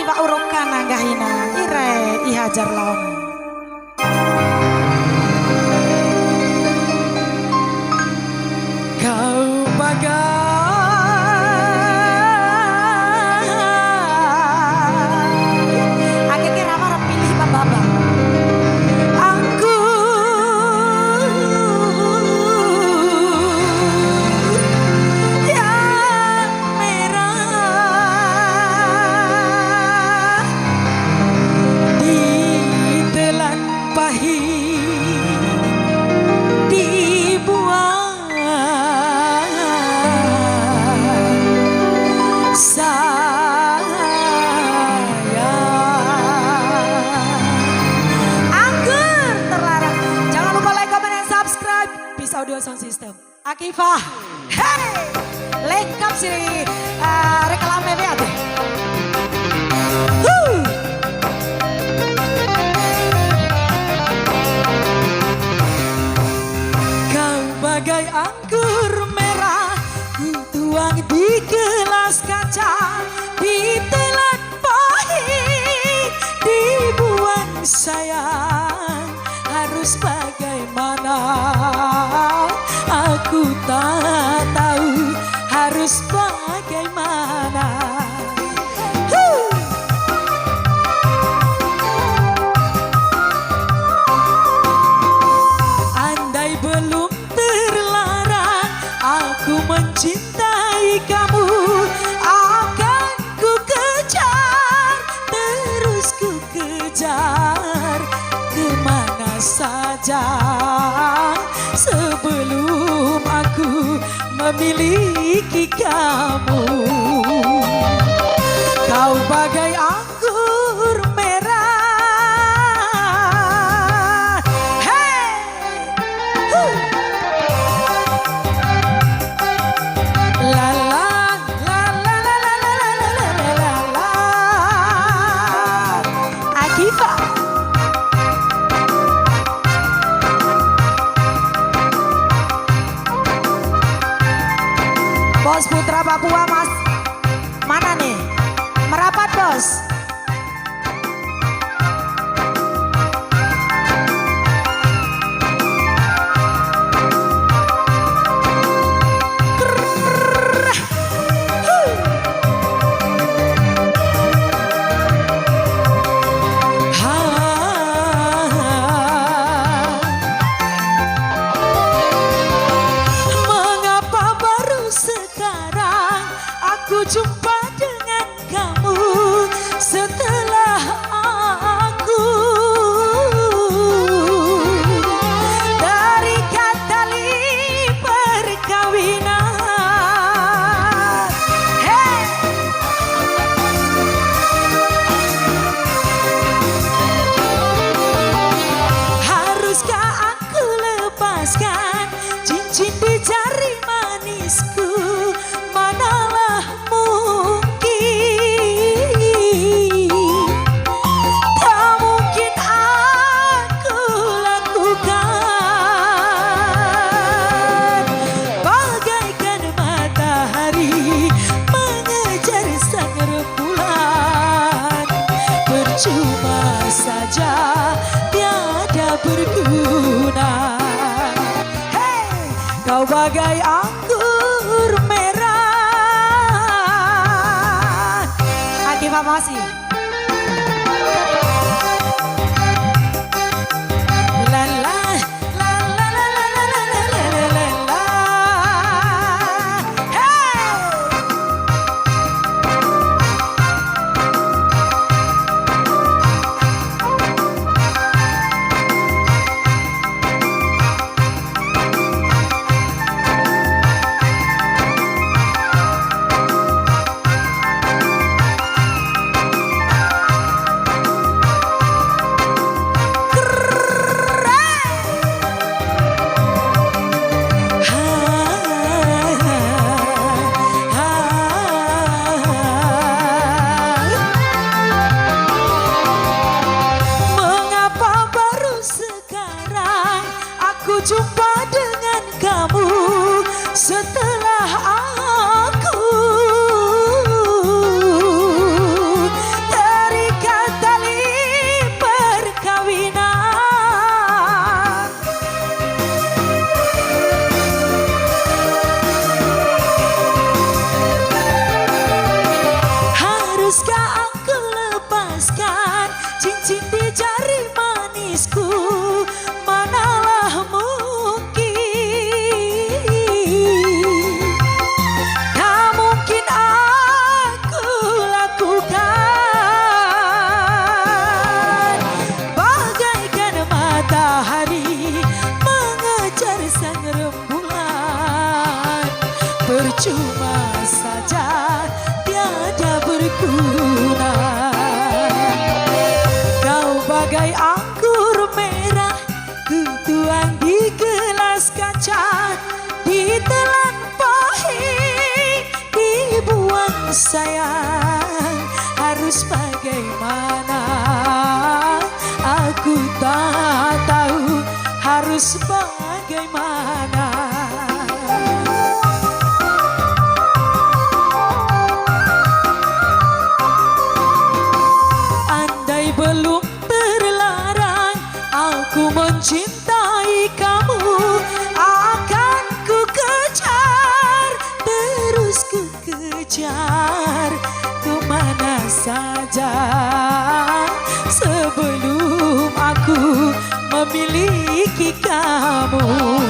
Akibat urukan nanggahina ire ihajar lawan. Kau bagai Ake kira marah pilih baba. Aku yang merah ditelan pahit dibuang sayang. Anggur terlarang. Jangan lupa like, comment, dan subscribe. Peace Audio Sound System. Akifah. Hey, lengkap sih reklamnya ya deh. Kau bagai anggur merah, ku tuang di gelas kaca, ditelan pahit, dibuang sayang. Harus bagaimana? Aku tak tahu harus bagaimana. Andai belum terlarang aku mencintai kamu, akan ku kejar, terus ku kejar kemana saja sebelum aku memiliki kamu. Kau bagai anggur merah. Hey! La la la la la la la la la la la. Akifah. Bos Putra Papua Mas, mana nih? Merapat bos. Jumpa dengan kamu setelah aku terikat tali perkawinan. Hey! Haruskah aku lepaskan cincin di jari manisku? Manalah mungkin, tak mungkin aku lakukan. Bagaikan matahari mengejar sang rembulan, percuma saja tiada berguna. Hey, kau bagai anggur merah. Terima kasih. La la la la la la la la la la la. Hey! licin di jari manisku, manalah mungkin. Tak mungkin aku lakukan. Bagaikan matahari mengejar sang rembulan, percuma saja tiada berguna. Kau bagai anggur merah kutuang di gelas kaca, ditelan pahit dibuang sayang. Harus bagaimana aku tak tahu, harus bagaimana. Belum terlarang aku mencintai kamu, akan ku kejar, terus ku kejar kemana saja sebelum aku memiliki kamu.